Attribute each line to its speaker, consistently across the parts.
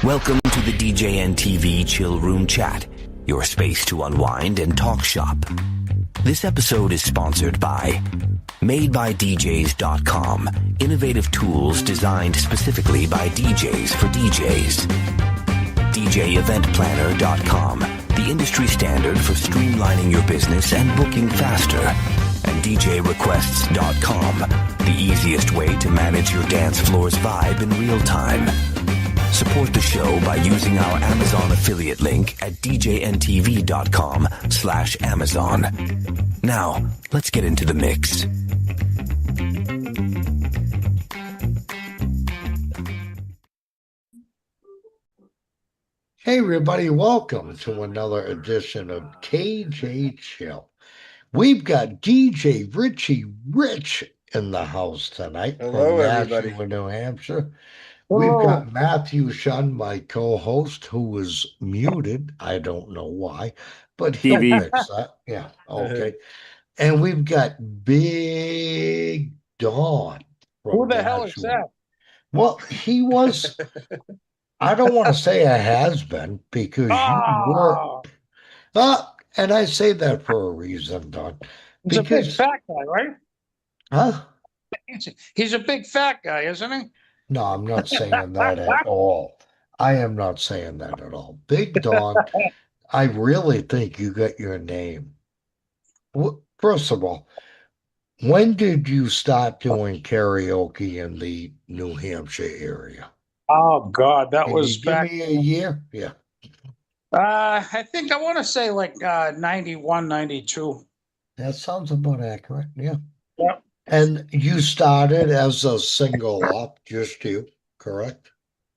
Speaker 1: Welcome to the DJNTV Chill Room Chat, your space to unwind and talk shop. This episode is sponsored by MadeByDJs.com, innovative tools designed specifically by DJs for DJs. DJEventPlanner.com, the industry standard for streamlining your business and booking faster. And DJRequests.com, the easiest way to manage your dance floor's vibe in real time. Support the show by using our Amazon affiliate link at DJNTV.com/Amazon. Now, let's get into the mix.
Speaker 2: Hey everybody, welcome to another edition of KJ Chill. We've got DJ Richie Rich in the house tonight.
Speaker 3: Hello,
Speaker 2: from
Speaker 3: everybody.
Speaker 2: Nashua, New Hampshire.
Speaker 4: Hello.
Speaker 2: We've got Matthew Shun, my co-host, who is muted. I don't know why, but he'll fix that. Yeah, okay. And we've got Big Don.
Speaker 4: Who the hell is that?
Speaker 2: Well, he was, I don't want to say a has-been because you were, and I say that for a reason, Don.
Speaker 4: He's a big fat guy, right?
Speaker 2: Huh?
Speaker 4: He's a big fat guy, isn't he?
Speaker 2: No, I'm not saying that at all. I am not saying that at all. Big Don, I really think you got your name. First of all, when did you start doing karaoke in the New Hampshire area?
Speaker 4: Oh, God, that
Speaker 2: Can
Speaker 4: was
Speaker 2: you give me a year? Yeah.
Speaker 4: I think I want to say like 91, 92.
Speaker 2: That sounds about accurate, yeah.
Speaker 4: Yep.
Speaker 2: And you started as a single up, just you, correct?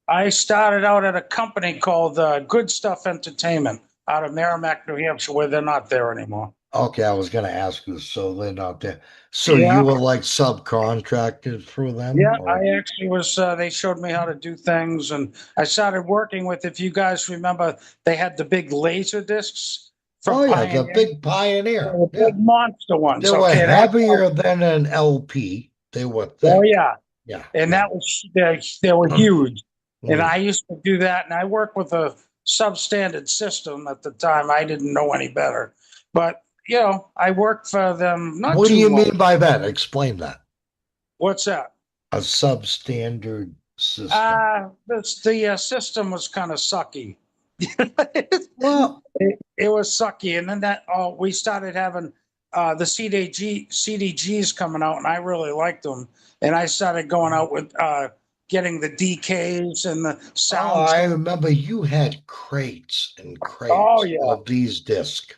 Speaker 4: I started out at a company called Good Stuff Entertainment out of Merrimack, New Hampshire, where they're not there anymore.
Speaker 2: Okay, I was going to ask you, so they're not there. So
Speaker 4: Yeah.
Speaker 2: you were like subcontracted through them?
Speaker 4: Yeah,
Speaker 2: or-
Speaker 4: I actually was, they showed me how to do things, and I started working with, if you guys remember, they had the big laser discs.
Speaker 2: Oh, yeah,
Speaker 4: Pioneer.
Speaker 2: the big Pioneer.
Speaker 4: The big monster ones.
Speaker 2: They were heavier than an LP. They were thick.
Speaker 4: Oh, yeah.
Speaker 2: Yeah.
Speaker 4: And that was, they were huge. And
Speaker 2: Mm.
Speaker 4: I used to do that. And I worked with a substandard system at the time. I didn't know any better. But, you know, I worked for them. Not
Speaker 2: What do
Speaker 4: too
Speaker 2: you
Speaker 4: long.
Speaker 2: mean by that? Explain that.
Speaker 4: What's that?
Speaker 2: A substandard system.
Speaker 4: The system was kind of sucky.
Speaker 2: Well,
Speaker 4: It was sucky. And then we started having the CDGs coming out, and I really liked them. And I started going out with getting the DKs and the sound.
Speaker 2: I remember you had crates and crates of these discs.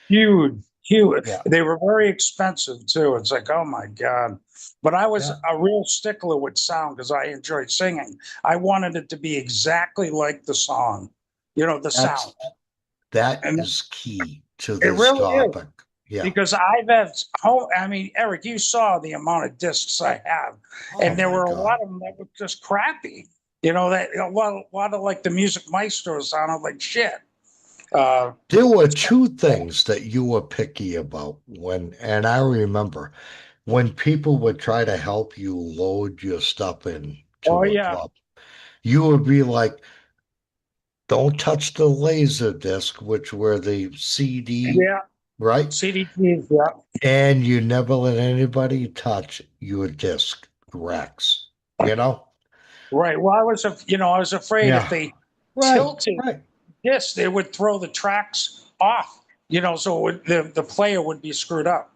Speaker 4: Huge.
Speaker 2: Yeah.
Speaker 4: They were very expensive too. It's like, oh my God. But I was a real stickler with sound because I enjoyed singing. I wanted it to be exactly like the song, you know, the sound.
Speaker 2: That is key to this
Speaker 4: really
Speaker 2: topic.
Speaker 4: Is.
Speaker 2: Yeah.
Speaker 4: Because I've had, I mean, Eric, you saw the amount of discs I have. And there were a lot of them that were just crappy. You know, that a lot of like the Music Maestro sounded like shit.
Speaker 2: There were two things that you were picky about and I remember when people would try to help you load your stuff in to a club, you would be like, don't touch the laser disc, which were the CD, right?
Speaker 4: CDs, yeah.
Speaker 2: And you never let anybody touch your disc racks, you know?
Speaker 4: Right. Well, I was afraid if they tilted this, they would throw the tracks off, you know, so the player would be screwed up.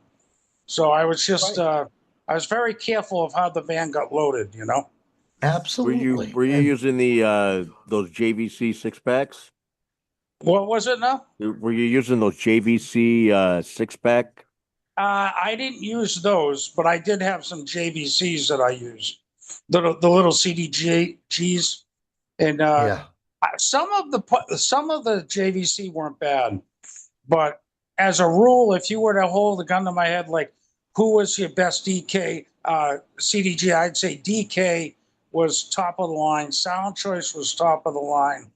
Speaker 4: So I was just, I was very careful of how the van got loaded, you know?
Speaker 2: Absolutely.
Speaker 3: Were you using those JVC 6-packs?
Speaker 4: What was it now?
Speaker 3: Were you using those JVC 6-pack?
Speaker 4: I didn't use those, but I did have some JVCs that I used. The little CDGs. And some of the JVC weren't bad. But as a rule, if you were to hold a gun to my head, like who was your best DK CDG, I'd say DK was top of the line. Sound Choice was top of the line.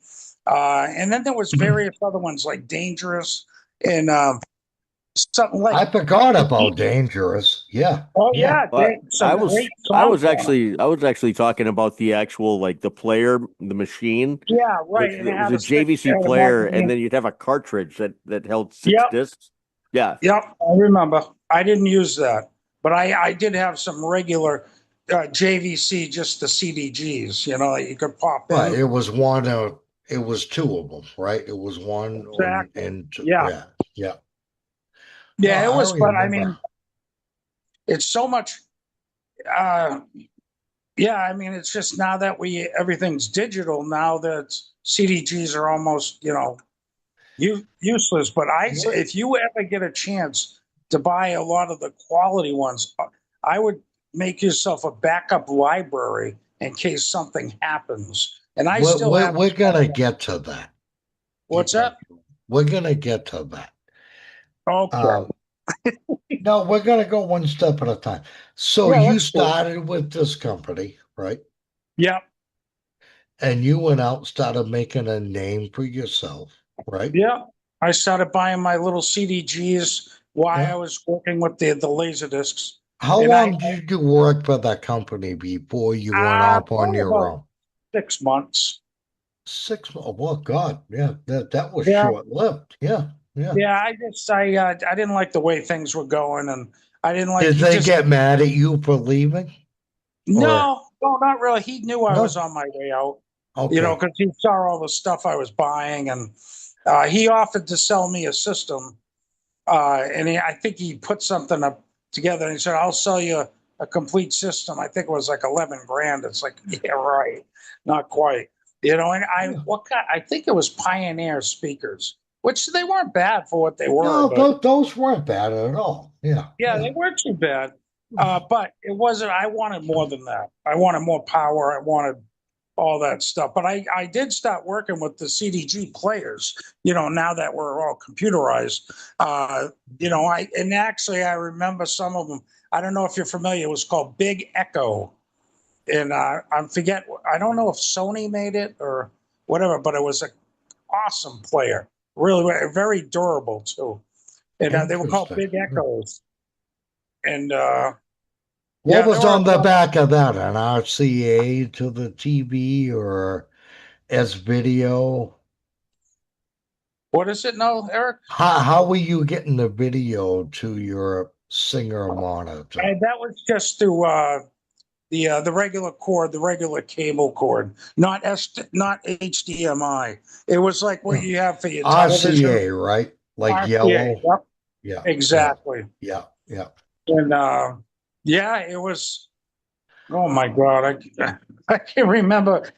Speaker 4: And then there was various other ones like Dangerous and something like.
Speaker 2: I forgot about Dangerous. Yeah.
Speaker 4: Oh
Speaker 2: Yeah.
Speaker 4: yeah,
Speaker 3: But
Speaker 4: some great
Speaker 3: I
Speaker 4: songs
Speaker 3: was
Speaker 4: on it.
Speaker 3: actually talking about the actual like the player, the machine.
Speaker 4: Yeah, right. And it
Speaker 3: It was
Speaker 4: had
Speaker 3: a
Speaker 4: a stick,
Speaker 3: JVC
Speaker 4: had a
Speaker 3: player, and
Speaker 4: magazine.
Speaker 3: then you'd have a cartridge that held 6
Speaker 4: Yep,
Speaker 3: discs. Yeah.
Speaker 4: yep. I remember. I didn't use that, but I did have some regular JVC, just the CDGs. You know, that you could pop
Speaker 2: Right.
Speaker 4: in.
Speaker 2: It was two of them, right? It was one
Speaker 4: Exactly.
Speaker 2: and two.
Speaker 4: Yeah,
Speaker 2: Yeah. Yeah. No,
Speaker 4: yeah. It
Speaker 2: I
Speaker 4: was fun. I
Speaker 2: remember.
Speaker 4: mean, it's so much. Uh, yeah, I mean, it's just now that everything's digital. Now that CDGs are almost, useless. But
Speaker 2: What
Speaker 4: if you ever get a chance to buy a lot of the quality ones, I would make yourself a backup library in case something happens. And I still have.
Speaker 2: we're gonna get to that
Speaker 4: What's that?
Speaker 2: eventually. We're gonna get to that.
Speaker 4: Okay.
Speaker 2: Um, no, we're gonna go one step at a time. So
Speaker 4: Yeah,
Speaker 2: you
Speaker 4: that's cool.
Speaker 2: started with this company, right?
Speaker 4: Yeah,
Speaker 2: And you went out, started making a name for yourself, right?
Speaker 4: yeah. I started buying my little CDGs while I
Speaker 2: Yeah.
Speaker 4: was working with the laser discs,
Speaker 2: How
Speaker 4: and
Speaker 2: long did you work for that company before you went off on
Speaker 4: probably
Speaker 2: your
Speaker 4: about
Speaker 2: own?
Speaker 4: 6 months.
Speaker 2: 6 months. Oh God, yeah, that was
Speaker 4: Yeah,
Speaker 2: short lived. Yeah, yeah.
Speaker 4: yeah. I didn't like the way things were going, and I didn't like.
Speaker 2: Did
Speaker 4: He
Speaker 2: they
Speaker 4: just
Speaker 2: get mad at you for leaving? Or
Speaker 4: no, not really. He knew I was
Speaker 2: no?
Speaker 4: on my way out,
Speaker 2: Okay.
Speaker 4: because he saw all the stuff I was buying, and he offered to sell me a system. And I think he put something up together, and he said, "I'll sell you a complete system." I think it was like 11 grand. It's like, yeah, right, not quite. And
Speaker 2: Yeah.
Speaker 4: I think it was Pioneer speakers, which they weren't bad for what they were,
Speaker 2: No,
Speaker 4: but
Speaker 2: those weren't bad at all. Yeah,
Speaker 4: yeah,
Speaker 2: yeah.
Speaker 4: they weren't too bad. But it wasn't. I wanted more than that. I wanted more power. I wanted all that stuff. But I did start working with the CDG players, now that we're all computerized. I remember some of them. I don't know if you're familiar. It was called Big Echo. And I don't know if Sony made it or whatever, but it was an awesome player. Really, very durable too. And they were called
Speaker 2: Interesting.
Speaker 4: Big Echoes. And
Speaker 2: What
Speaker 4: yeah, there
Speaker 2: was
Speaker 4: were
Speaker 2: on the back of that? An RCA to the TV or S video?
Speaker 4: what is it now, Eric?
Speaker 2: How were you getting the video to your Singer monitor?
Speaker 4: And that was just through the regular cord, the regular cable cord, not HDMI. It was like what
Speaker 2: Yeah.
Speaker 4: you have for your television.
Speaker 2: RCA, right? Like
Speaker 4: RCA.
Speaker 2: yellow?
Speaker 4: Yep,
Speaker 2: Yeah, yeah,
Speaker 4: exactly.
Speaker 2: yeah, yeah.
Speaker 4: And yeah, it was. Oh my God, I can remember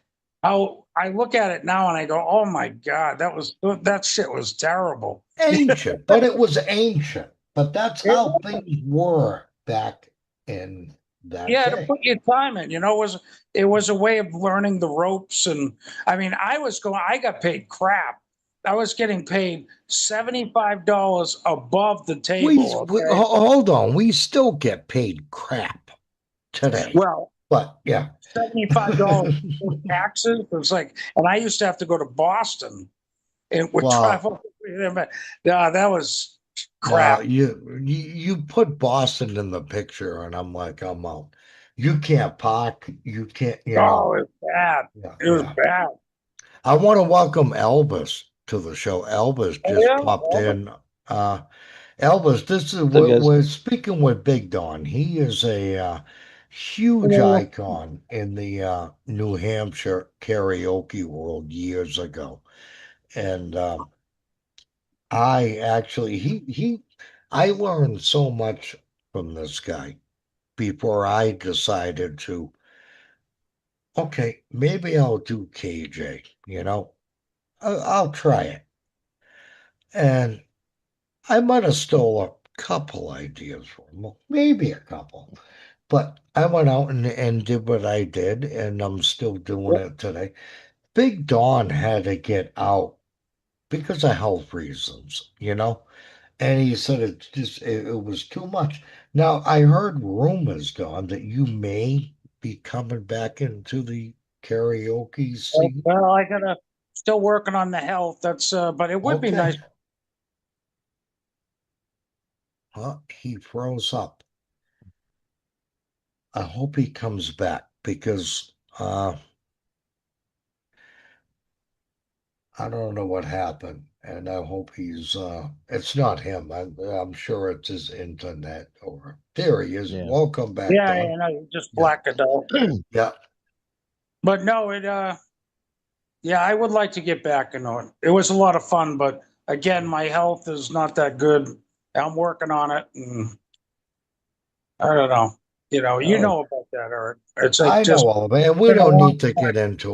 Speaker 4: how I look at it now and I go, oh my God, that shit was terrible.
Speaker 2: Ancient, but it was ancient. But that's
Speaker 4: It
Speaker 2: how things were back in that
Speaker 4: Yeah, to
Speaker 2: day.
Speaker 4: put your time in, it was a way of learning the ropes. And I mean, I got paid crap. I was getting paid $75 above the table. Okay.
Speaker 2: Hold on, we still get paid crap today.
Speaker 4: Well,
Speaker 2: But yeah.
Speaker 4: $75 for taxes. It was like, and I used to have to go to Boston and would
Speaker 2: Well,
Speaker 4: travel. Yeah, that was
Speaker 2: now
Speaker 4: crap.
Speaker 2: you put Boston in the picture, and I'm like, I'm out. You can't park. You can't,
Speaker 4: Oh, it was bad.
Speaker 2: Yeah,
Speaker 4: It was
Speaker 2: yeah.
Speaker 4: bad.
Speaker 2: I want to welcome Elvis to the show. Elvis
Speaker 4: Oh,
Speaker 2: just
Speaker 4: yeah.
Speaker 2: popped
Speaker 4: Well,
Speaker 2: in. Elvis, this is
Speaker 5: So guys,
Speaker 2: we're speaking with Big Don. He is a huge icon in the New Hampshire karaoke world years ago, and I actually I learned so much from this guy before I decided to, okay, maybe I'll do KJ, I'll try it. And I might have stole a couple ideas from him, maybe a couple, but I went out and did what I did, and I'm still doing it today. Big Don had to get out because of health reasons, And he said it was too much. Now I heard rumors, Don, that you may be coming back into the karaoke scene.
Speaker 4: well, I gotta still working on the health. But it would be
Speaker 2: Okay.
Speaker 4: nice.
Speaker 2: Huh? He froze up. I hope he comes back because I don't know what happened, and I hope he's it's not him. I'm sure it's his internet or there he is.
Speaker 3: Yeah.
Speaker 2: Welcome back,
Speaker 4: Yeah,
Speaker 2: Don.
Speaker 4: and I just
Speaker 2: Yeah.
Speaker 4: blacked it out.
Speaker 2: Yeah.
Speaker 4: But no, yeah, I would like to get back into it. It was a lot of fun, but again, my health is not that good. I'm working on it, and I don't know. You know about that, Eric. It's like
Speaker 2: I
Speaker 4: just
Speaker 2: know all of it, and we don't need to get into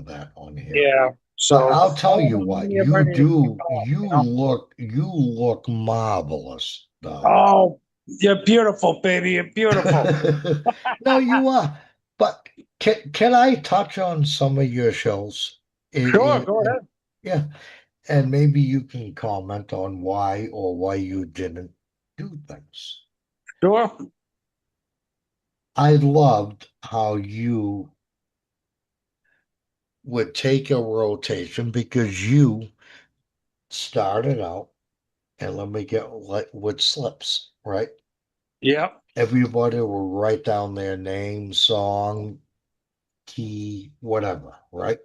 Speaker 2: that on here.
Speaker 4: yeah.
Speaker 2: But
Speaker 4: So
Speaker 2: I'll
Speaker 4: I
Speaker 2: tell you
Speaker 4: want
Speaker 2: what,
Speaker 4: to be ready to kick off,
Speaker 2: you look marvelous, Don.
Speaker 4: Oh, you're beautiful, baby. You're beautiful.
Speaker 2: No, you are. But can I touch on some of your shows?
Speaker 4: Sure, go ahead.
Speaker 2: Yeah, and maybe you can comment on why you didn't do things.
Speaker 4: Sure.
Speaker 2: I loved how you would take a rotation because you started out, and let me get with slips, right?
Speaker 4: Yep.
Speaker 2: Everybody will write down their name, song, key, whatever, right?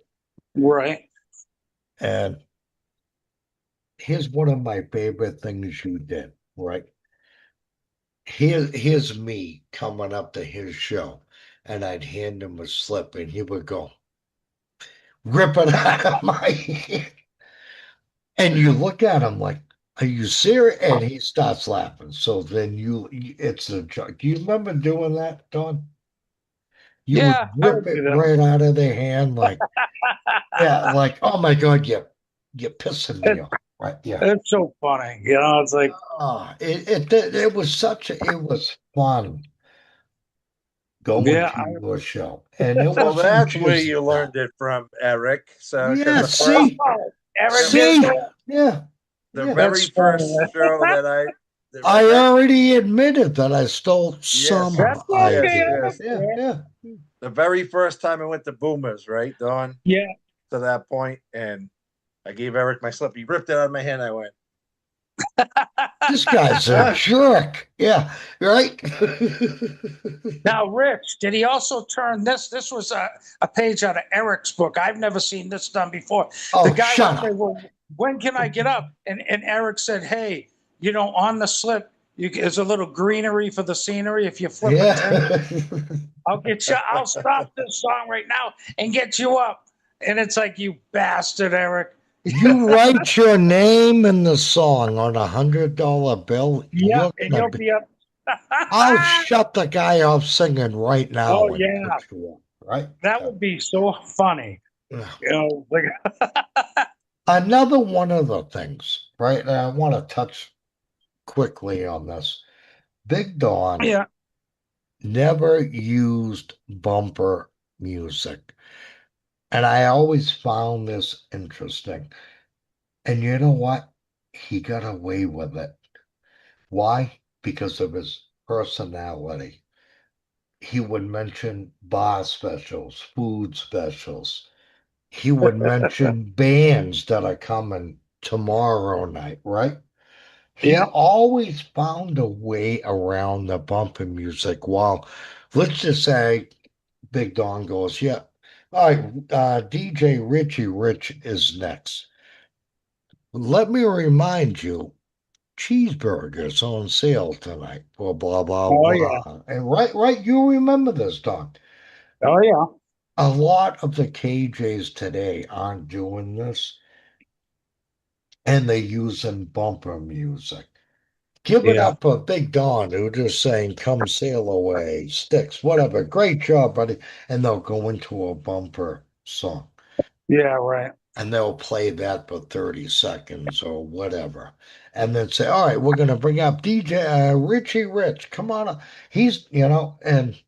Speaker 4: Right.
Speaker 2: And here's one of my favorite things you did, right? Here's me coming up to his show, and I'd hand him a slip, and he would go, rip it out of my hand. And you look at him like, are you serious? And he starts laughing. So then it's a joke. Do you remember doing that, Don? You would
Speaker 4: Yeah, I
Speaker 2: rip
Speaker 4: would
Speaker 2: it
Speaker 4: do that.
Speaker 2: right out of their hand, like, yeah, like, oh my God, you're pissing me off. Right. Yeah.
Speaker 4: It's so funny. It's like,
Speaker 2: It was fun going
Speaker 4: yeah,
Speaker 2: to your show. And it
Speaker 5: Well,
Speaker 2: wasn't
Speaker 5: that's where
Speaker 2: just
Speaker 5: you
Speaker 2: that.
Speaker 5: learned it from, Eric. So, because
Speaker 2: Yeah, see,
Speaker 4: Eric
Speaker 5: the,
Speaker 4: gets
Speaker 2: see,
Speaker 4: it.
Speaker 2: yeah,
Speaker 5: the
Speaker 2: yeah.
Speaker 5: very
Speaker 4: That's funny.
Speaker 5: first show that the
Speaker 2: I
Speaker 5: very,
Speaker 2: already admitted that I stole
Speaker 5: yes,
Speaker 2: some
Speaker 4: That's okay,
Speaker 5: yes,
Speaker 2: ideas.
Speaker 4: Eric.
Speaker 5: yes.
Speaker 2: Yeah,
Speaker 4: Yeah.
Speaker 2: yeah.
Speaker 5: The very first time I went to Boomers, right, Dawn,
Speaker 4: Yeah.
Speaker 5: to that point, and I gave Eric my slip. He ripped it out of my hand. I went,
Speaker 2: This guy's a jerk. Yeah, right.
Speaker 4: Now, Rich, did he also turn this? This was a page out of Eric's book. I've never seen this done before. The
Speaker 2: Oh,
Speaker 4: guy would
Speaker 2: shut
Speaker 4: say,
Speaker 2: up.
Speaker 4: well, when can I get up? And Eric said, hey, on the slip, there's a little greenery for the scenery. If you flip a 10,
Speaker 2: Yeah.
Speaker 4: I'll stop this song right now and get you up. And it's like, you bastard, Eric.
Speaker 2: You write your name in the song on $100 bill.
Speaker 4: Yeah, and you'll be up.
Speaker 2: I'll shut the guy off singing right
Speaker 4: Oh,
Speaker 2: now and
Speaker 4: yeah.
Speaker 2: put you up, right?
Speaker 4: That would be so funny. Like,
Speaker 2: Another one of the things, right? And I want to touch quickly on this. Big Don
Speaker 4: yeah,
Speaker 2: never used bumper music. And I always found this interesting. And you know what? He got away with it. Why? Because of his personality. He would mention bar specials, food specials. He would mention bands that are coming tomorrow night, right? He
Speaker 4: yeah,
Speaker 2: always found a way around the bumper music. While, let's just say, Big Don goes, yeah, all right, DJ Richie Rich is next. Let me remind you, cheeseburgers on sale tonight for blah blah
Speaker 4: oh yeah,
Speaker 2: blah. And right, you remember this, Don.
Speaker 4: oh yeah,
Speaker 2: A lot of the KJs today aren't doing this, and they're using bumper music. Give it
Speaker 4: yeah,
Speaker 2: up for Big Don, who just saying, come sail away, sticks, whatever. Great job, buddy. And they'll go into a bumper song.
Speaker 4: yeah, right.
Speaker 2: And they'll play that for 30 seconds or whatever. And then say, all right, we're going to bring up DJ Richie Rich. Come on up. And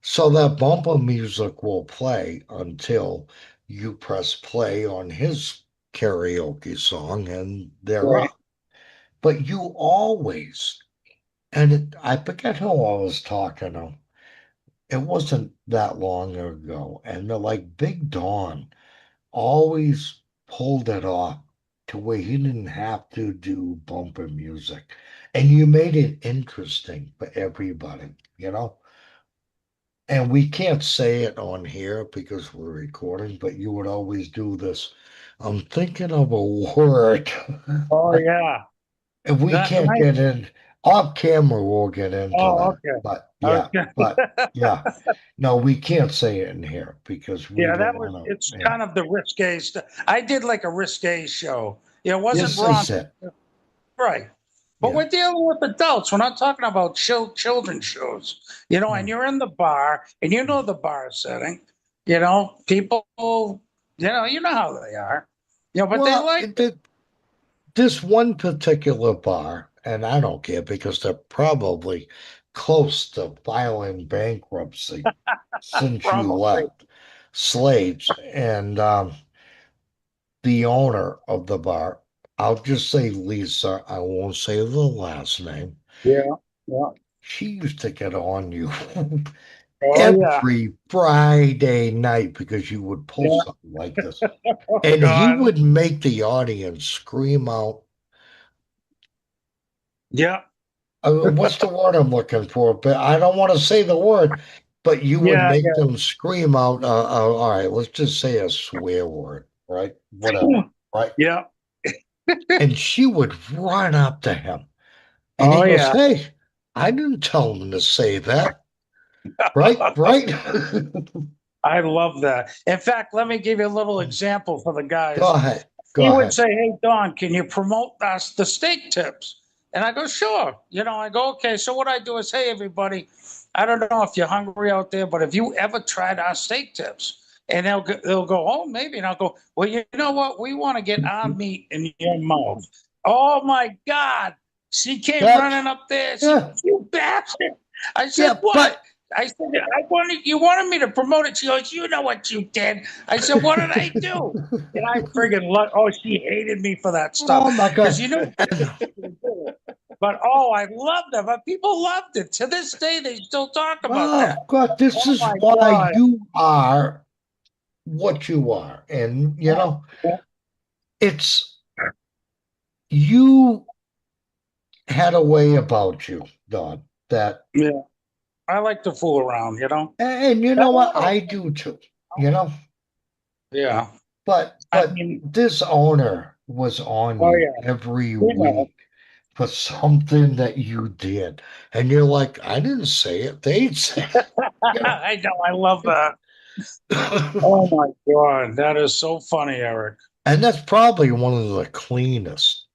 Speaker 2: so that bumper music will play until you press play on his karaoke song and they're
Speaker 4: Right.
Speaker 2: up. But you always, I forget who I was talking to. It wasn't that long ago. And they're like, Big Don always pulled it off to where he didn't have to do bumper music. And you made it interesting for everybody, you know? And we can't say it on here because we're recording, but you would always do this. I'm thinking of a word.
Speaker 4: Oh yeah.
Speaker 2: And we
Speaker 4: That
Speaker 2: can't
Speaker 4: might.
Speaker 2: get in off camera, we'll get into
Speaker 4: Oh,
Speaker 2: that.
Speaker 4: okay.
Speaker 2: But yeah. No, we can't say it in here because we
Speaker 4: Yeah,
Speaker 2: don't
Speaker 4: that was.
Speaker 2: want
Speaker 4: It's
Speaker 2: to.
Speaker 4: kind of the risque stuff. I did like a risque show. It wasn't
Speaker 2: This
Speaker 4: wrong,
Speaker 2: is it.
Speaker 4: right? But
Speaker 2: Yeah.
Speaker 4: we're dealing with adults. We're not talking about children's shows, and you're in the bar and you know the bar setting, people, you know how they are, but they
Speaker 2: Well,
Speaker 4: like,
Speaker 2: this one particular bar, and I don't care because they're probably close to filing bankruptcy since you
Speaker 4: probably,
Speaker 2: left Slade's. And the owner of the bar, I'll just say Lisa, I won't say the last name.
Speaker 4: yeah, yeah.
Speaker 2: She used to get on you
Speaker 4: Oh, yeah,
Speaker 2: every Friday night because you would pull
Speaker 4: yeah.
Speaker 2: something like this.
Speaker 4: Oh,
Speaker 2: And he
Speaker 4: God.
Speaker 2: would make the audience scream out.
Speaker 4: Yeah,
Speaker 2: What's the word I'm looking for? But I don't want to say the word, but you would
Speaker 4: yeah,
Speaker 2: make them scream out. All right, let's just say a swear word, right?
Speaker 4: yeah.
Speaker 2: Whatever, right?
Speaker 4: Yeah.
Speaker 2: And she would run up to him and he
Speaker 4: Oh,
Speaker 2: goes,
Speaker 4: yeah.
Speaker 2: "Hey, I didn't tell him to say that." Right, right.
Speaker 4: I love that. In fact, let me give you a little example for the
Speaker 2: Go
Speaker 4: guys.
Speaker 2: ahead.
Speaker 4: He
Speaker 2: Go
Speaker 4: would
Speaker 2: ahead.
Speaker 4: say, "Hey, Don, can you promote us the steak tips?" And I go, "Sure." I go, "Okay." So what I do is, "Hey, everybody, I don't know if you're hungry out there, but have you ever tried our steak tips?" And they'll go, "Oh, maybe." And I'll go, "Well, you know what? We want to get our meat in your mouth." Oh my God! She came
Speaker 2: That,
Speaker 4: running up there. She
Speaker 2: yeah,
Speaker 4: goes, "You bastard!" I said,
Speaker 2: yeah,
Speaker 4: "What?"
Speaker 2: but
Speaker 4: I said, you wanted me to promote it." She goes, "You know what you did." I said, "What did I do?" And I friggin' she hated me for that
Speaker 2: oh
Speaker 4: stuff.
Speaker 2: my
Speaker 4: Because
Speaker 2: God. And
Speaker 4: but I loved it. But people loved it. To this day, they still talk about that.
Speaker 2: oh God, this
Speaker 4: Oh
Speaker 2: is
Speaker 4: my
Speaker 2: why
Speaker 4: God.
Speaker 2: you are what you are. And
Speaker 4: Yeah.
Speaker 2: it's you had a way about you, Don, that
Speaker 4: Yeah. I like to fool around.
Speaker 2: and you know what? I do too, you know.
Speaker 4: Yeah. I
Speaker 2: But
Speaker 4: mean,
Speaker 2: this owner was on
Speaker 4: oh
Speaker 2: you
Speaker 4: yeah.
Speaker 2: every
Speaker 4: You know.
Speaker 2: week for something that you did. And you're like, I didn't say it. They'd say it, you know.
Speaker 4: I know. I love that. Oh my God. That is so funny, Eric.
Speaker 2: And that's probably one of the cleanest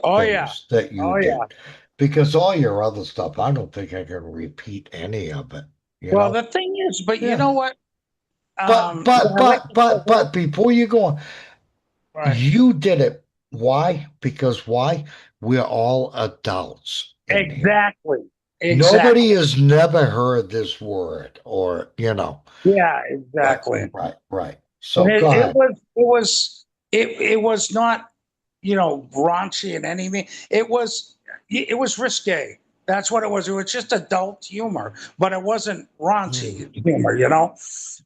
Speaker 4: Oh yeah.
Speaker 2: things that you
Speaker 4: Oh yeah.
Speaker 2: did. Because all your other stuff, I don't think I can repeat any of it, you
Speaker 4: Well,
Speaker 2: know?
Speaker 4: the thing is, but you
Speaker 2: Yeah.
Speaker 4: know what?
Speaker 2: But
Speaker 4: Yeah,
Speaker 2: but
Speaker 4: I like
Speaker 2: but
Speaker 4: to
Speaker 2: but
Speaker 4: say,
Speaker 2: but before you go on,
Speaker 4: right.
Speaker 2: you did it. Why? Because why? We're all adults in here.
Speaker 4: Exactly.
Speaker 2: Nobody
Speaker 4: Exactly.
Speaker 2: has never heard this word or,
Speaker 4: Yeah,
Speaker 2: right,
Speaker 4: exactly.
Speaker 2: right.
Speaker 4: And
Speaker 2: So go ahead.
Speaker 4: it was not, raunchy in any mean. It was risque. That's what it was. It was just adult humor, but it wasn't
Speaker 2: Mm,
Speaker 4: raunchy humor.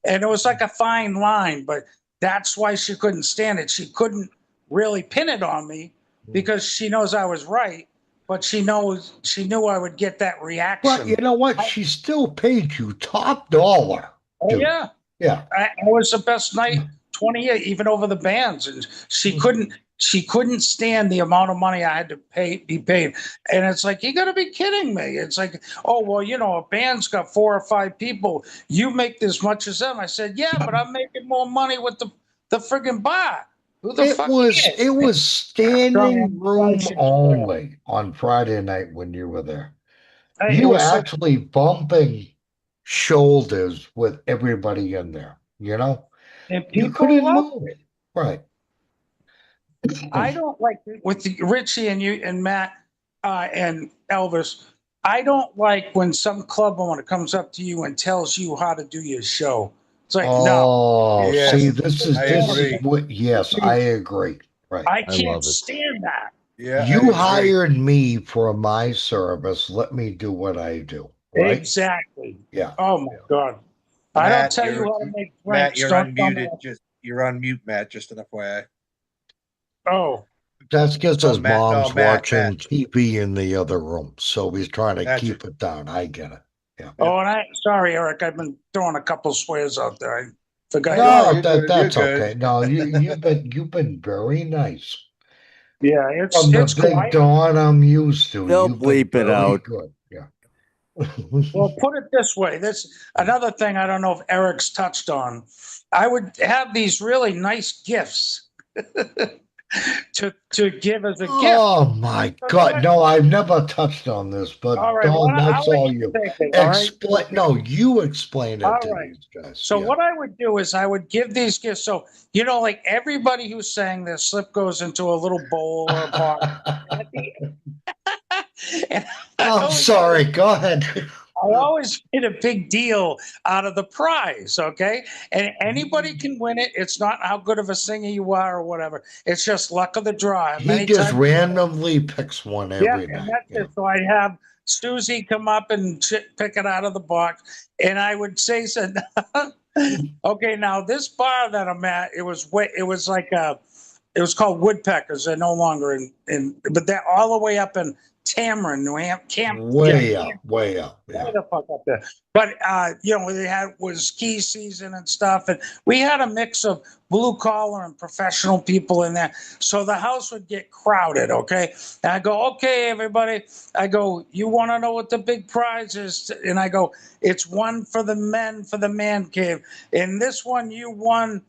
Speaker 4: And it was like a fine line, but that's why she couldn't stand it. She couldn't really pin it on me
Speaker 2: mm.
Speaker 4: because she knows I was right, but she knew I would get that
Speaker 2: But you
Speaker 4: reaction.
Speaker 2: know what? She still paid you top dollar,
Speaker 4: Oh
Speaker 2: dude.
Speaker 4: yeah.
Speaker 2: Yeah.
Speaker 4: I was the best night 28, even over the bands, and
Speaker 2: Mm.
Speaker 4: she couldn't stand the amount of money I had to be paid. And it's like, you gotta be kidding me. It's like, oh well, a band's got 4 or 5 people. You make this much as them. I said, yeah, but I'm making more money with the friggin' bar. Who the
Speaker 2: It
Speaker 4: fuck
Speaker 2: was
Speaker 4: cares?
Speaker 2: it was standing
Speaker 4: I
Speaker 2: room
Speaker 4: should
Speaker 2: only on Friday night when you were there.
Speaker 4: it
Speaker 2: You
Speaker 4: was so
Speaker 2: actually bumping shoulders with everybody in there, you know?
Speaker 4: and
Speaker 2: You
Speaker 4: people
Speaker 2: couldn't
Speaker 4: love
Speaker 2: move.
Speaker 4: it.
Speaker 2: Right.
Speaker 4: I don't like with Richie and you and Matt and Elvis. I don't like when some club owner comes up to you and tells you how to do your show. It's like, no,
Speaker 2: Oh, see,
Speaker 5: Yes,
Speaker 2: this is
Speaker 5: I
Speaker 2: this is
Speaker 5: agree.
Speaker 2: what yes, I agree. Right.
Speaker 4: I
Speaker 3: I
Speaker 4: can't
Speaker 3: love it.
Speaker 4: stand that.
Speaker 5: Yeah, I
Speaker 2: You
Speaker 5: agree.
Speaker 2: hired me for my service. Let me do what I do. Right?
Speaker 4: Exactly.
Speaker 2: Yeah.
Speaker 4: Oh my God. I don't
Speaker 5: Matt,
Speaker 4: tell you how to make
Speaker 5: Matt,
Speaker 4: drinks.
Speaker 5: you're
Speaker 4: Don't tell me.
Speaker 5: unmuted. You're on mute, Matt. Just an FYI.
Speaker 4: Oh.
Speaker 2: That's because his mom's
Speaker 5: Matt.
Speaker 2: watching TV in the other room, so he's trying to keep it down. I get it. Yeah.
Speaker 4: Oh, and sorry, Eric. I've been throwing a couple swears out there. I forgot.
Speaker 2: No, that's okay. No, you've been very nice.
Speaker 4: Yeah,
Speaker 2: From the
Speaker 4: it's
Speaker 2: big
Speaker 4: quiet.
Speaker 2: Dawn I'm used to.
Speaker 3: They'll
Speaker 2: You've been
Speaker 3: bleep it out.
Speaker 2: good. Yeah.
Speaker 4: Well, put it this way. This another thing I don't know if Eric's touched on. I would have these really nice gifts to give as a gift.
Speaker 2: Oh my God! No, I've never touched on this, but
Speaker 4: all right,
Speaker 2: Dawn, that's all you.
Speaker 4: Explain.
Speaker 2: No, you explain it
Speaker 4: all
Speaker 2: to
Speaker 4: right.
Speaker 2: these guys.
Speaker 4: So what I would do is I would give these gifts. So like everybody who's saying this slip goes into a little bowl or a pot.
Speaker 2: I'm sorry. Go ahead.
Speaker 4: I always made a big deal out of the prize, okay? And anybody can win it. It's not how good of a singer you are or whatever. It's just luck of the draw.
Speaker 2: He just randomly picks one every night.
Speaker 4: And that's it. So I'd have Susie come up and pick it out of the box, and I would say, okay, now this bar that I'm at, it was called Woodpeckers. They're no longer but they're all the way up in Tamron, New Hampshire.
Speaker 2: Way up.
Speaker 4: Yeah. The fuck up there. But they was ski season and stuff, and we had a mix of blue collar and professional people in there. So the house would get crowded. Okay, and I go, okay, everybody. I go, you want to know what the big prize is? And I go, it's one for the men for the man cave. And this one you won,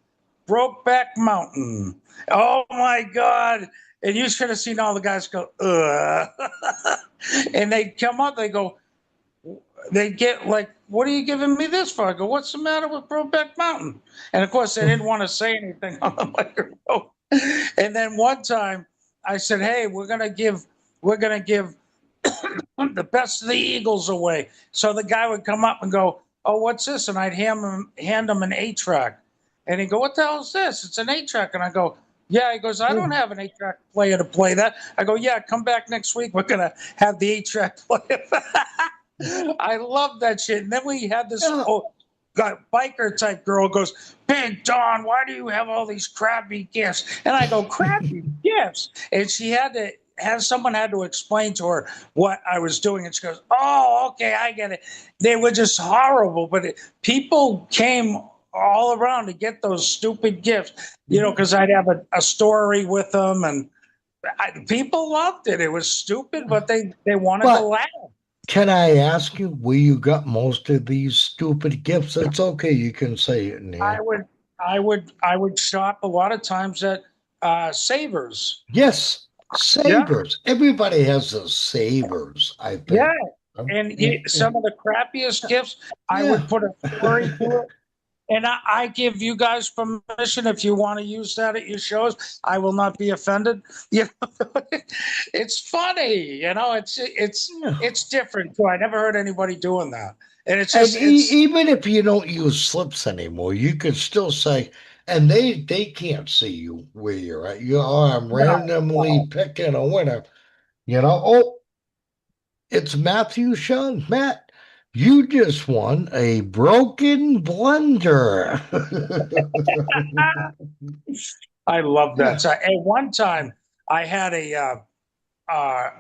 Speaker 4: Brokeback Mountain. Oh my God. And you should have seen all the guys go, and they come up, they get like, what are you giving me this for? I go, what's the matter with Brokeback Mountain? And of course, they didn't want to say anything on the microphone. And then one time I said, hey, we're going to give the best of the Eagles away. So the guy would come up and go, oh, what's this? And I'd hand him an 8-track. And he'd go, what the hell is this? It's an 8-track. And I go, yeah, he goes, I don't have an 8-track player to play that. I go, yeah, come back next week. We're going to have the 8-track player. I love that shit. And then we had this biker type girl goes, Big Dawn, why do you have all these crappy gifts? And I go, crappy gifts? And someone had to explain to her what I was doing. And she goes, oh, okay, I get it. They were just horrible. But people came all around to get those stupid gifts, because I'd have a story with them, and people loved it. It was stupid, but they wanted to laugh.
Speaker 2: Can I ask you where you got most of these stupid gifts? It's okay, you can say it in here.
Speaker 4: I would shop a lot of times at Savers.
Speaker 2: Yes, Savers. Yeah. Everybody has those Savers, I think.
Speaker 4: Yeah, and some of the crappiest gifts, I would put a story to it. And I give you guys permission if you want to use that at your shows. I will not be offended. It's funny, it's different too. I never heard anybody doing that, and it's just
Speaker 2: even if you don't use slips anymore, you could still say, and they can't see you where you're at. I'm randomly picking a winner. Oh, it's Matthew Sean. Matt, you just won a broken blender.
Speaker 4: I love that. So, at one time, I had a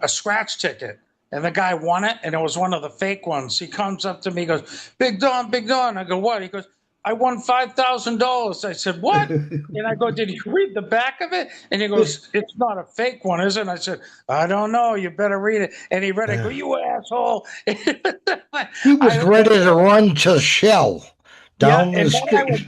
Speaker 4: scratch ticket, and the guy won it, and it was one of the fake ones. He comes up to me, goes, Big Dawn. I go, what? He goes, I won $5,000. I said, what? And I go, did you read the back of it? And he goes, it's not a fake one, is it? And I said, I don't know. You better read it. And he read it. I go, you asshole.
Speaker 2: He was ready to run to Shell down the street.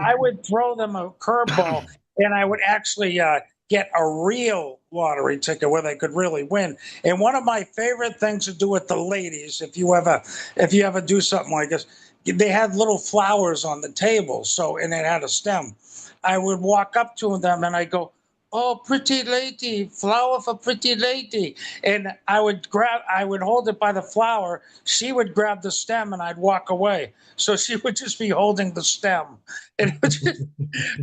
Speaker 4: I would throw them a curveball, and I would actually get a real lottery ticket where they could really win. And one of my favorite things to do with the ladies, if you ever do something like this, they had little flowers on the table, and it had a stem. I would walk up to them and I go, oh, pretty lady, flower for pretty lady. And I would hold it by the flower. She would grab the stem and I'd walk away. So she would just be holding the stem. And it was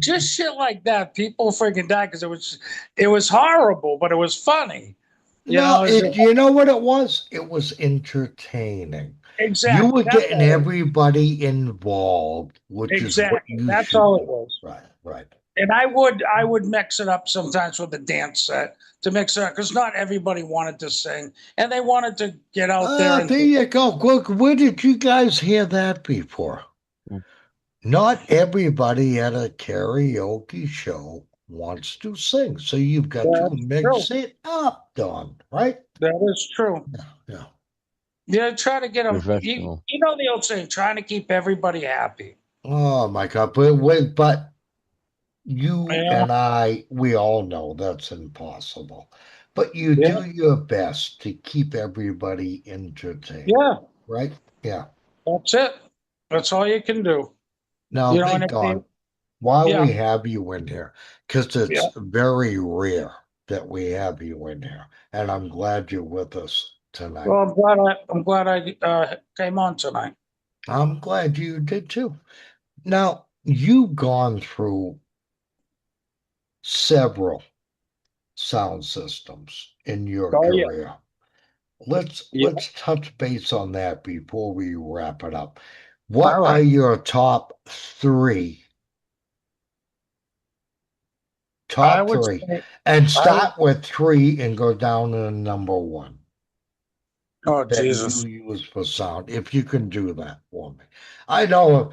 Speaker 4: just shit like that. People freaking died because it was horrible, but it was funny.
Speaker 2: You know what it was? It was entertaining.
Speaker 4: Exactly.
Speaker 2: You were getting everybody involved, which is what you
Speaker 4: That's all it was.
Speaker 2: Right.
Speaker 4: And I would mix it up sometimes with a dance set to mix it up because not everybody wanted to sing and they wanted to get out there. And
Speaker 2: There you go. Where did you guys hear that before? Not everybody at a karaoke show wants to sing, so you've got to mix it up, Don, right?
Speaker 4: That is true.
Speaker 2: Yeah.
Speaker 4: Yeah, try to get them. You know the old saying, trying to keep everybody happy.
Speaker 2: Oh my God! But you and I, we all know that's impossible. But you do your best to keep everybody entertained.
Speaker 4: Yeah.
Speaker 2: Right? Yeah.
Speaker 4: That's it. That's all you can do.
Speaker 2: Now,
Speaker 4: You
Speaker 2: Don, while we have you in here, because it's very rare that we have you in here, and I'm glad you're with us tonight.
Speaker 4: Well, I'm glad I came on tonight.
Speaker 2: I'm glad you did too. Now, you've gone through several sound systems in your career. Let's touch base on that before we wrap it up. What are your top three? Top three. And start with three and go down to number one.
Speaker 4: Oh,
Speaker 2: that
Speaker 4: Jesus.
Speaker 2: you use for sound, if you can do that for me. I know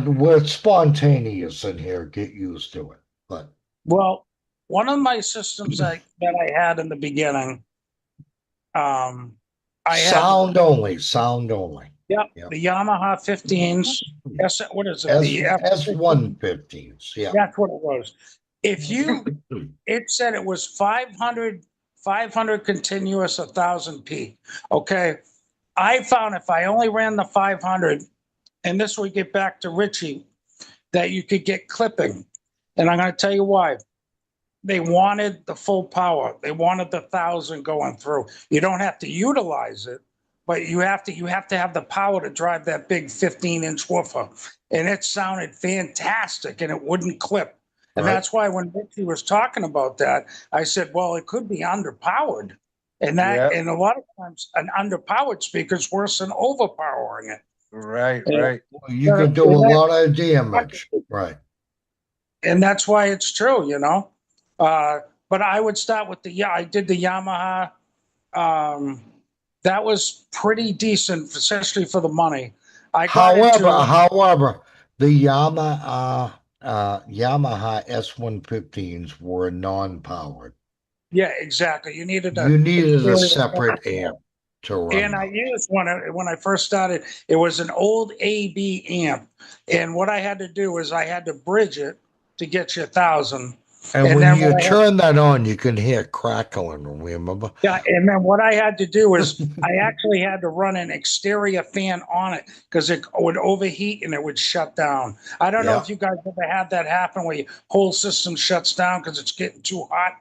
Speaker 2: we're spontaneous in here, get used to it. But
Speaker 4: one of my systems that I had in the beginning, I
Speaker 2: sound only.
Speaker 4: Yep. The Yamaha 15s. What is it? The
Speaker 2: S115s. Yeah.
Speaker 4: That's what it was. It said it was 500 continuous, 1,000 peak. Okay. I found if I only ran the 500, and this would get back to Richie, that you could get clipping. And I'm going to tell you why. They wanted the full power. They wanted the 1,000 going through. You don't have to utilize it, but you have to have the power to drive that big 15-inch woofer. And it sounded fantastic, and it wouldn't clip. And that's why when Richie was talking about that, I said, well, it could be underpowered. And and a lot of times an underpowered speaker is worse than overpowering it.
Speaker 5: Right.
Speaker 2: Well, you can do a lot of damage. Right.
Speaker 4: And that's why it's true, you know. But I would start with I did the Yamaha. That was pretty decent, especially for the money.
Speaker 2: However, the Yamaha S115s were non-powered.
Speaker 4: Yeah, exactly. You needed
Speaker 2: a separate amp to run.
Speaker 4: And I used when I first started, it was an old AB amp. And what I had to do is I had to bridge it to get you 1,000.
Speaker 2: And when you turn that on, you can hear crackling, remember?
Speaker 4: Yeah, and then what I had to do is I actually had to run an exterior fan on it because it would overheat and it would shut down. I don't know if you guys ever had that happen where your whole system shuts down because it's getting too hot.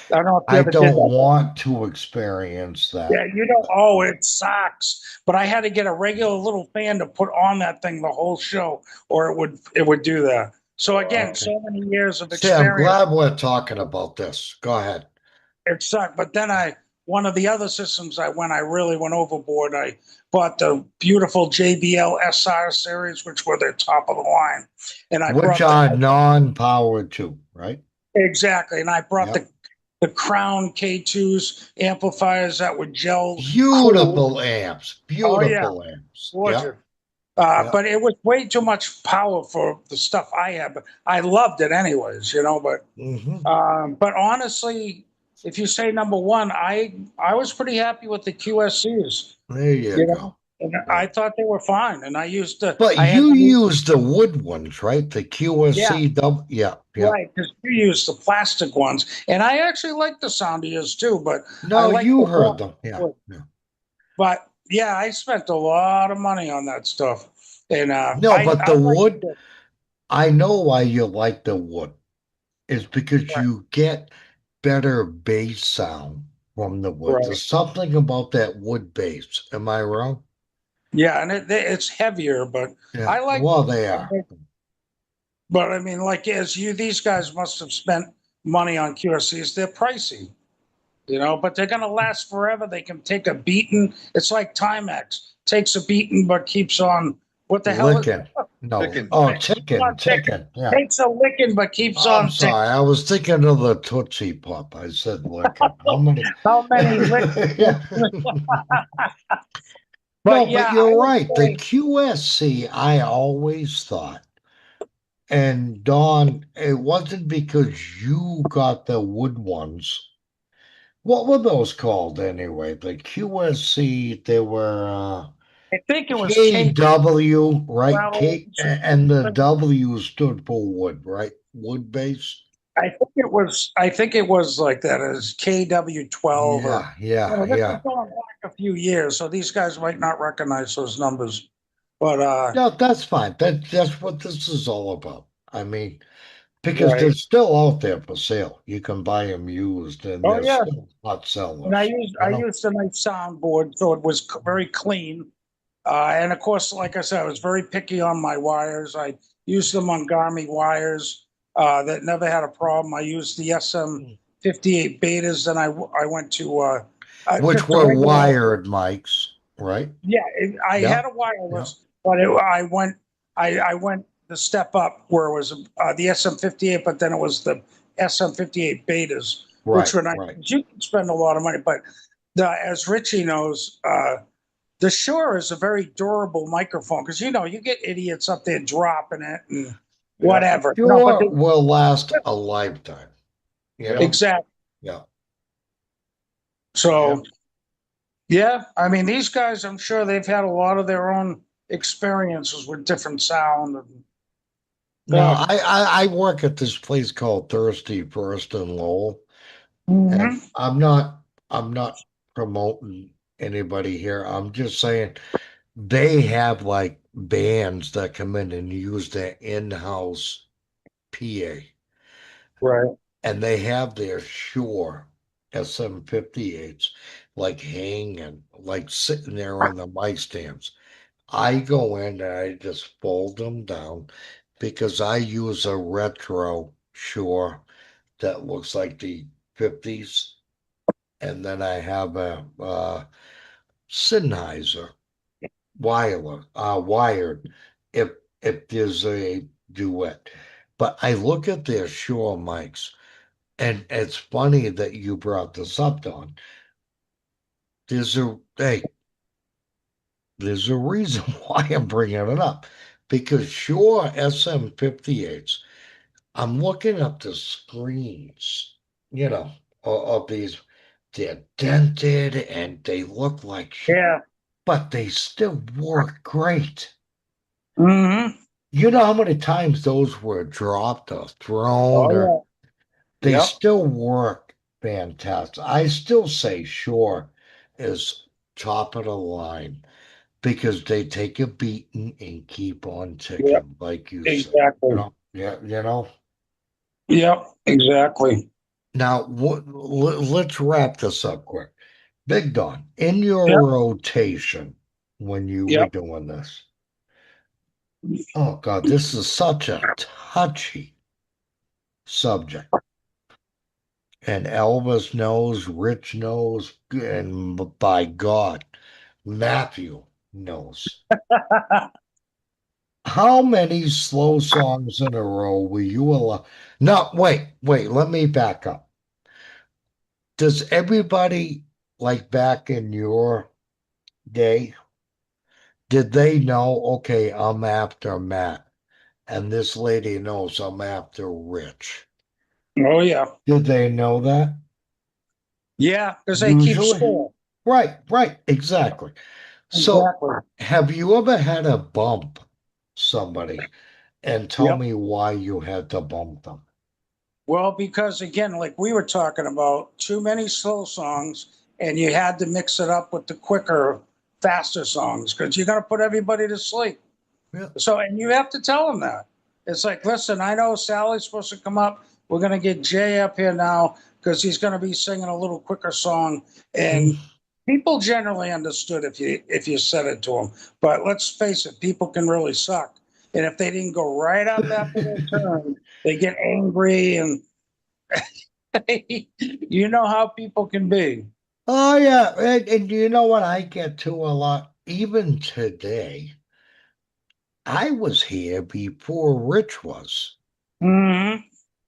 Speaker 2: I don't want to experience that.
Speaker 4: Yeah, you don't. Oh, it sucks. But I had to get a regular little fan to put on that thing the whole show, or it would do that. So again, so many years of experience.
Speaker 2: I'm glad we're talking about this. Go ahead.
Speaker 4: It sucked. But then one of the other systems I really went overboard. I bought the beautiful JBL SR series, which were the top of the line. And
Speaker 2: which are non-powered too, right?
Speaker 4: Exactly. And I brought the Crown K2s amplifiers that would gel.
Speaker 2: Beautiful amps. Beautiful amps.
Speaker 4: But it was way too much power for the stuff I had. But I loved it anyways, you know. But honestly, if you say number one, I was pretty happy with the QSCs.
Speaker 2: There you go.
Speaker 4: And I thought they were fine, and I used the.
Speaker 2: But you used the wood ones, right? The QSC
Speaker 4: Right, because you used the plastic ones, and I actually like the sound of yours too. But
Speaker 2: you heard them,
Speaker 4: But I spent a lot of money on that stuff, and
Speaker 2: the wood. I know why you like the wood, is because you get better bass sound from the wood. There's something about that wood bass. Am I wrong?
Speaker 4: Yeah, and it's heavier, but I like.
Speaker 2: Well, they are.
Speaker 4: But I mean, like these guys must have spent money on QSCs. They're pricey, you know, but they're gonna last forever. They can take a beating. It's like Timex takes a beating, but keeps on. What the hell?
Speaker 2: No.
Speaker 5: Ticking.
Speaker 2: Oh, chicken. Yeah.
Speaker 4: Takes a licking, but keeps
Speaker 2: I'm
Speaker 4: on ticking.
Speaker 2: sorry. I was thinking of the Tootsie Pop. I said licking. How many?
Speaker 4: How many licks?
Speaker 2: Yeah.
Speaker 4: But
Speaker 2: No,
Speaker 4: yeah,
Speaker 2: but
Speaker 4: I
Speaker 2: you're
Speaker 4: would
Speaker 2: right. The
Speaker 4: say,
Speaker 2: QSC, I always thought, and Dawn, it wasn't because you got the wood ones. What were those called anyway? The QSC, they were
Speaker 4: I think it was K
Speaker 2: KW, right?
Speaker 4: twelve.
Speaker 2: And the W stood for wood, right? Wood base.
Speaker 4: I think it was like that as KW12 or this is
Speaker 2: Yeah.
Speaker 4: going back a few years, so these guys might not recognize those numbers. But
Speaker 2: No, that's fine. That's what this is all about. I mean, because they're
Speaker 4: right.
Speaker 2: still out there for sale. You can buy them used, and
Speaker 4: Oh
Speaker 2: they're
Speaker 4: yeah.
Speaker 2: still hot
Speaker 4: And I
Speaker 2: sellers.
Speaker 4: used
Speaker 2: You
Speaker 4: I
Speaker 2: know?
Speaker 4: used a nice soundboard, so it was very clean. And of course, like I said, I was very picky on my wires. I used the Montgomery wires that never had a problem. I used the SM58 betas. Then I went to
Speaker 2: Which
Speaker 4: just the
Speaker 2: were
Speaker 4: regular.
Speaker 2: wired mics, right?
Speaker 4: Yeah, I
Speaker 2: Yeah,
Speaker 4: had a
Speaker 2: yeah.
Speaker 4: wireless, but I went the step up where it was the SM58, but then it was the SM58 betas, which
Speaker 2: Right,
Speaker 4: were nice.
Speaker 2: right.
Speaker 4: You can spend a lot of money, but as Richie knows, the Shure is a very durable microphone because you get idiots up there dropping it and
Speaker 5: Yeah.
Speaker 4: whatever. No, but
Speaker 2: Sure will last a lifetime. You know?
Speaker 4: exactly.
Speaker 2: Yeah.
Speaker 4: So yeah, I mean these guys, I'm sure they've had a lot of their own experiences with different sound and
Speaker 2: No, I work at this place called Thirsty First in Lowell, and
Speaker 4: Mhm.
Speaker 2: I'm not promoting anybody here. I'm just saying they have like bands that come in and use their in-house PA,
Speaker 4: Right.
Speaker 2: and they have their Shure SM58s like hanging, like sitting there on the mic stands. I go in and I just fold them down because I use a retro Shure that looks like the 50s, and then I have a Sennheiser wired if there's a duet. But I look at their Shure mics, and it's funny that you brought this up, Don. There's a reason why I'm bringing it up because Shure SM58s. I'm looking up the screens, of these. They're dented and they look like shit,
Speaker 4: Yeah.
Speaker 2: but they still work great.
Speaker 4: Hmm.
Speaker 2: You know how many times those were dropped or thrown, or
Speaker 4: Oh
Speaker 2: they
Speaker 4: yeah. Yep.
Speaker 2: still work fantastic. I still say Shure is top of the line because they take a beating and keep on
Speaker 4: Yep.
Speaker 2: ticking, like you said.
Speaker 4: Exactly.
Speaker 2: Yeah.
Speaker 4: Yep. Exactly.
Speaker 2: Now, let's wrap this up quick. Big Don, in your
Speaker 4: Yep.
Speaker 2: rotation when you were
Speaker 4: Yep.
Speaker 2: doing this, oh God, this is such a touchy subject. And Elvis knows, Rich knows, and by God, Matthew knows. How many slow songs in a row were you allowed? No, wait, let me back up. Does everybody, like back in your day, did they know, okay, I'm after Matt, and this lady knows I'm after Rich?
Speaker 4: Oh yeah.
Speaker 2: Did they know that?
Speaker 4: Yeah, because they keep
Speaker 2: Usually.
Speaker 4: score.
Speaker 2: Right, exactly. So,
Speaker 4: Exactly.
Speaker 2: have you ever had to bump somebody and tell
Speaker 4: Yep.
Speaker 2: me why you had to bump them?
Speaker 4: Well, because again, like we were talking about, too many slow songs, and you had to mix it up with the quicker, faster songs because you're going to put everybody to sleep.
Speaker 2: Yeah.
Speaker 4: So, and you have to tell them that. It's like, listen, I know Sally's supposed to come up. We're going to get Jay up here now because he's going to be singing a little quicker song. And people generally understood if you said it to them. But let's face it, people can really suck. And if they didn't go right up after their turn, they get angry and you know how people can be.
Speaker 2: Oh, yeah. And you know what I get to a lot? Even today, I was here before Rich was.
Speaker 4: Mm-hmm.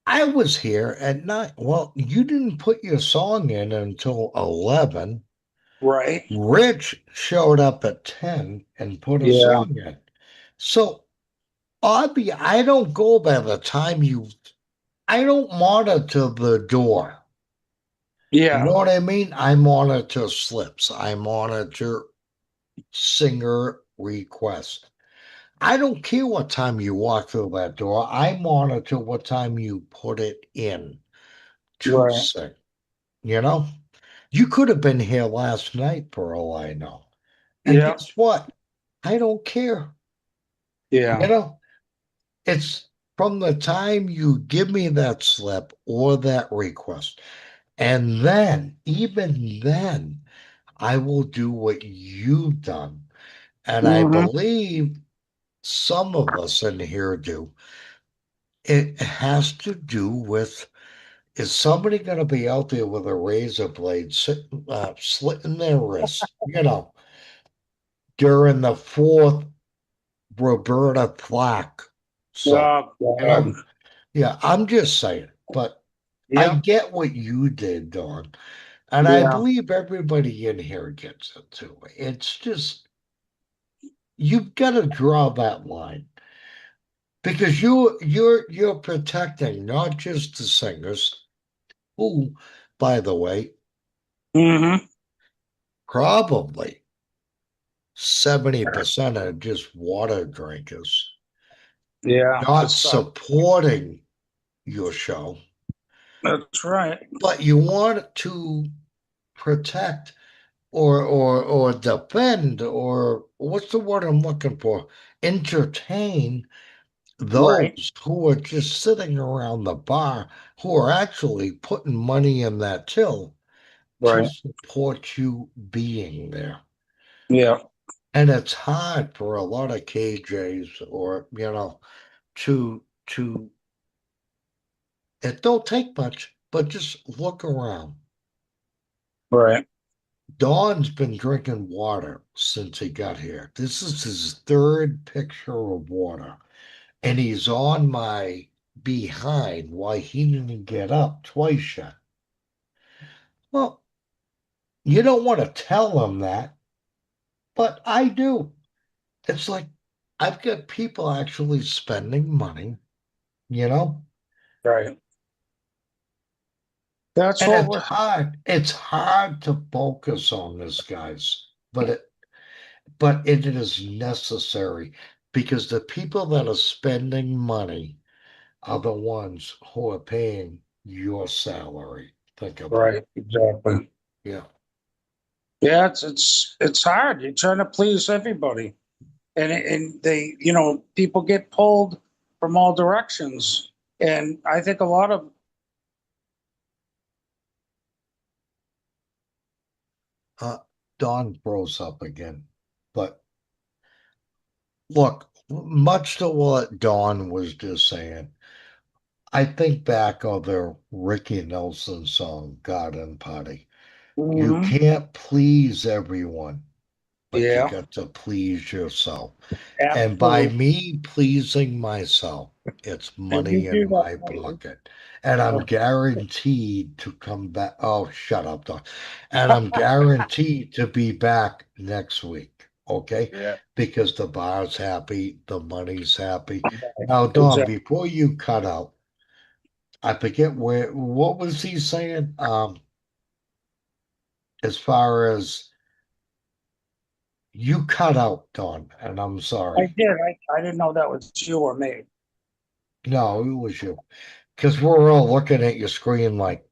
Speaker 2: I was here at night. Well, you didn't put your song in until 11.
Speaker 4: Right.
Speaker 2: Rich showed up at 10 and put a
Speaker 4: Yeah.
Speaker 2: song in. So, Aubie, I don't go by the time I don't monitor the door. You know
Speaker 4: Yeah.
Speaker 2: what I mean? I monitor slips. I monitor singer requests. I don't care what time you walk through that door. I monitor what time you put it in to
Speaker 4: Right.
Speaker 2: sing. You know? You could have been here last night for all I know. And
Speaker 4: Yeah.
Speaker 2: guess what? I don't care. You
Speaker 4: Yeah.
Speaker 2: know, it's from the time you give me that slip or that request. And then, even then, I will do what you've done. And I
Speaker 4: Mm-hmm.
Speaker 2: believe some of us in here do. It has to do with, is somebody going to be out there with a razor blade slitting their wrist, during the fourth Roberta Flack song?
Speaker 4: Oh,
Speaker 2: You
Speaker 4: God.
Speaker 2: know, yeah, I'm just saying, but I
Speaker 4: Yep.
Speaker 2: get what you did, Dawn, and I
Speaker 4: Yeah.
Speaker 2: believe everybody in here gets it too. It's just you've got to draw that line because you're protecting not just the singers, who, by the way,
Speaker 4: Mm-hmm.
Speaker 2: probably 70% are just water drinkers,
Speaker 4: Yeah.
Speaker 2: not
Speaker 4: It's
Speaker 2: supporting your show,
Speaker 4: that's right.
Speaker 2: but you want to protect or defend, or what's the word I'm looking for? Entertain
Speaker 4: Right.
Speaker 2: those who are just sitting around the bar, who are actually putting money in that till to
Speaker 4: Right.
Speaker 2: support you being there.
Speaker 4: Yeah.
Speaker 2: And it's hard for a lot of KJs, or to it don't take much, but just look around.
Speaker 4: Right.
Speaker 2: Don's been drinking water since he got here. This is his third picture of water, and he's on my behind why he didn't get up twice yet. Well, you don't want to tell him that, but I do. It's like I've got people actually spending money, you know,
Speaker 4: Right. That's
Speaker 2: and
Speaker 4: what
Speaker 2: it's
Speaker 4: we're
Speaker 2: hard. It's hard to focus on this, guys, but it is necessary because the people that are spending money are the ones who are paying your salary. Think about
Speaker 4: right. Exactly.
Speaker 2: it. Yeah.
Speaker 4: Yeah. It's hard. You're trying to please everybody, and they, people get pulled from all directions, and I think a lot of
Speaker 2: Don froze up again. But look, much to what Don was just saying, I think back of the Ricky Nelson song, Garden Party. You
Speaker 4: Mhm.
Speaker 2: can't please everyone, but you
Speaker 4: Yeah,
Speaker 2: got to please yourself. And by
Speaker 4: absolutely.
Speaker 2: me pleasing myself, it's
Speaker 4: And you
Speaker 2: money
Speaker 4: do
Speaker 2: in
Speaker 4: that
Speaker 2: my
Speaker 4: right.
Speaker 2: pocket. And I'm guaranteed to come back. Oh, shut up, Doc. And I'm guaranteed to be back next week. Okay?
Speaker 5: Yeah.
Speaker 2: Because the bar's happy, the money's happy. Now, Don,
Speaker 4: Exactly.
Speaker 2: before you cut out, I forget what was he saying? As far as you cut out, Don, and I'm
Speaker 4: I
Speaker 2: sorry.
Speaker 4: did. I didn't know that was you or me.
Speaker 2: No, it was you. Because we're all looking at your screen like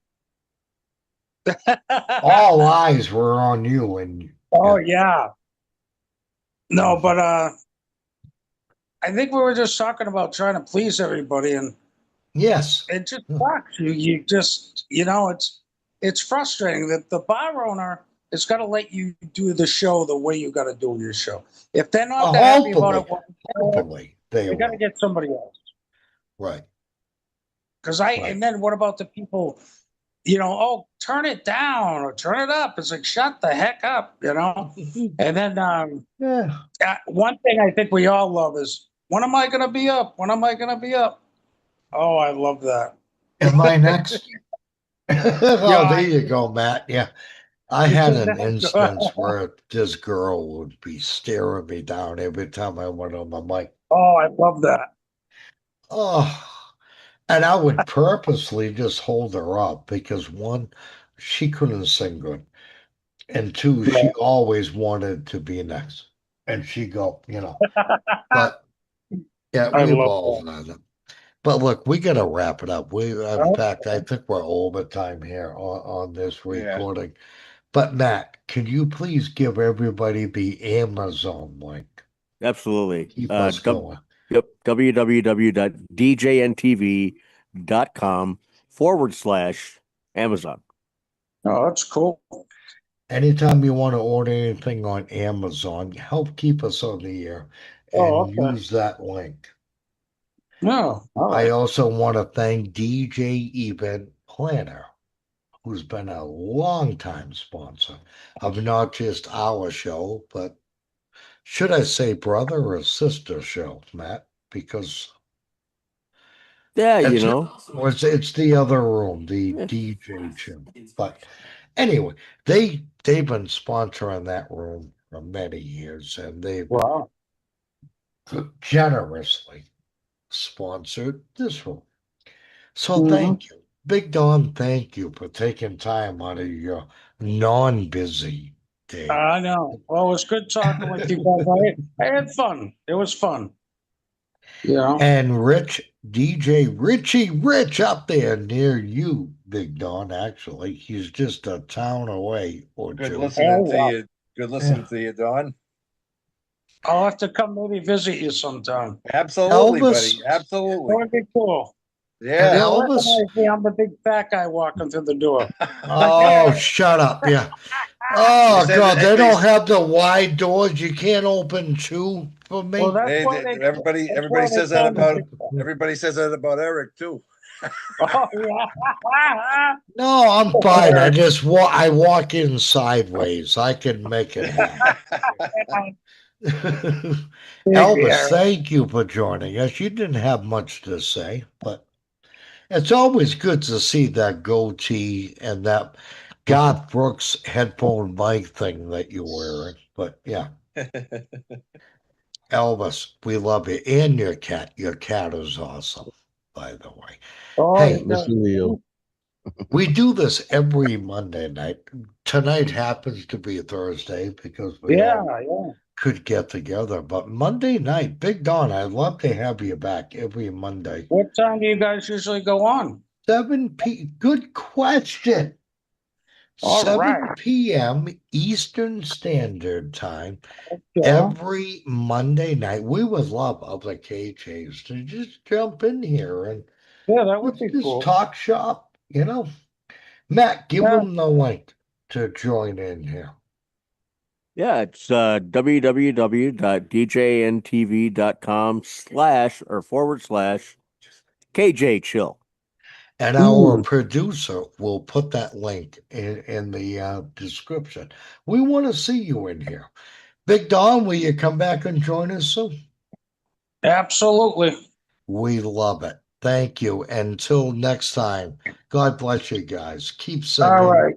Speaker 2: all eyes were on you, and
Speaker 4: Oh
Speaker 2: yeah.
Speaker 4: yeah. No,
Speaker 2: Mhm.
Speaker 4: but I think we were just talking about trying to please everybody, and
Speaker 2: Yes.
Speaker 4: it just
Speaker 2: Yeah.
Speaker 4: sucks. You just, it's frustrating that the bar owner is got to let you do the show the way you got to do your show. If they're not that happy about it,
Speaker 2: Hopefully,
Speaker 4: well,
Speaker 2: hopefully they
Speaker 4: they got to
Speaker 2: will.
Speaker 4: get somebody else.
Speaker 2: Right.
Speaker 4: Because
Speaker 2: Right.
Speaker 4: and then what about the people, oh, turn it down or turn it up? It's like, shut the heck up. And then
Speaker 2: Yeah.
Speaker 4: one thing I think we all love is When am I going to be up? When am I going to be up? Oh, I love that.
Speaker 2: Am I next? Oh, there you go, Matt. Yeah. I had an instance where this girl would be staring me down every time I went on my mic.
Speaker 4: Oh, I love that.
Speaker 2: Oh, and I would purposely just hold her up because one, she couldn't sing good. And two, she always wanted to be next. And she go, but yeah,
Speaker 4: I
Speaker 2: we've
Speaker 4: love
Speaker 2: all
Speaker 4: that.
Speaker 2: done it. But look, we got to wrap it up. In
Speaker 4: Okay.
Speaker 2: fact, I think we're over time here on this
Speaker 5: Yeah.
Speaker 2: recording. But Matt, can you please give everybody the Amazon link?
Speaker 3: Absolutely.
Speaker 2: Keep us going.
Speaker 3: Yep. www.djntv.com/Amazon.
Speaker 4: Oh, that's cool.
Speaker 2: Anytime you want to order anything on Amazon, help keep us on the air
Speaker 4: Oh,
Speaker 2: and
Speaker 4: okay.
Speaker 2: use that link.
Speaker 4: No, all
Speaker 2: I
Speaker 4: right.
Speaker 2: also want to thank DJ Event Planner, who's been a long time sponsor of not just our show, but should I say brother or sister show, Matt? Because
Speaker 3: Yeah,
Speaker 2: it's the other room, the DJ show. But anyway, they've been sponsoring that room for many years, and they've
Speaker 4: Wow.
Speaker 2: generously sponsored this room. So
Speaker 4: Mhm.
Speaker 2: thank you. Big Don, thank you for taking time out of your non-busy day.
Speaker 4: I know. Well, it was good talking with you guys. I had fun. It was fun. Yeah.
Speaker 2: And Rich, DJ Richie Rich up there near you, Big Don, actually. He's just a town away or
Speaker 5: Good
Speaker 2: two.
Speaker 5: listening to
Speaker 4: wow.
Speaker 5: you. Good listening to you, Don.
Speaker 4: I'll have to come maybe visit you sometime.
Speaker 5: Absolutely,
Speaker 2: Elvis.
Speaker 5: buddy. Absolutely.
Speaker 4: That would be cool.
Speaker 2: And
Speaker 5: Yeah.
Speaker 4: They'll
Speaker 2: Elvis.
Speaker 4: recognize me. I'm the big fat guy walking through the door.
Speaker 2: Oh, shut up. Yeah. Oh,
Speaker 5: They said
Speaker 2: God. They
Speaker 5: they-
Speaker 2: don't have the wide doors. You can't open two for
Speaker 4: Well,
Speaker 2: me.
Speaker 4: that's
Speaker 5: They,
Speaker 4: why
Speaker 5: they,
Speaker 4: they.
Speaker 5: everybody,
Speaker 4: That's why
Speaker 5: everybody
Speaker 4: they
Speaker 5: says that
Speaker 4: call me
Speaker 5: about
Speaker 4: big fat.
Speaker 5: everybody says that about Eric too.
Speaker 4: Oh yeah.
Speaker 2: No, I'm fine. I walk in sideways. I can make it happen.
Speaker 4: Big
Speaker 2: Elvis,
Speaker 4: Eric.
Speaker 2: thank you for joining us. You didn't have much to say, but it's always good to see that goatee and that Garth Brooks headphone mic thing that you're wearing. But yeah, Elvis, we love you. And your cat. Your cat is awesome, by the way.
Speaker 4: Oh,
Speaker 2: Hey,
Speaker 6: Listen to you.
Speaker 2: we do this every Monday night. Tonight happens to be a Thursday because we
Speaker 4: yeah,
Speaker 2: all
Speaker 4: yeah.
Speaker 2: could get together. But Monday night, Big Don, I'd love to have you back every Monday.
Speaker 4: What time do you guys usually go on?
Speaker 2: 7 p. Good question.
Speaker 4: All
Speaker 2: 7
Speaker 4: right.
Speaker 2: p.m. Eastern Standard Time
Speaker 4: Yeah.
Speaker 2: every Monday night. We would love other KJs to just jump in here and
Speaker 4: Yeah, that would
Speaker 2: let's
Speaker 4: be
Speaker 2: just
Speaker 4: cool.
Speaker 2: talk shop, Matt, give
Speaker 4: Yeah.
Speaker 2: them the link to join in here.
Speaker 3: Yeah, it's www.djntv.com//KJ Chill.
Speaker 2: And our producer will put that link in the description. We want to see you in here. Big Don, will you come back and join us soon?
Speaker 4: Absolutely.
Speaker 2: We love it. Thank you. Until next time, God bless you guys. Keep singing
Speaker 4: All right.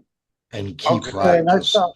Speaker 2: and keep
Speaker 4: Okay. Nice
Speaker 2: practicing.
Speaker 4: talk.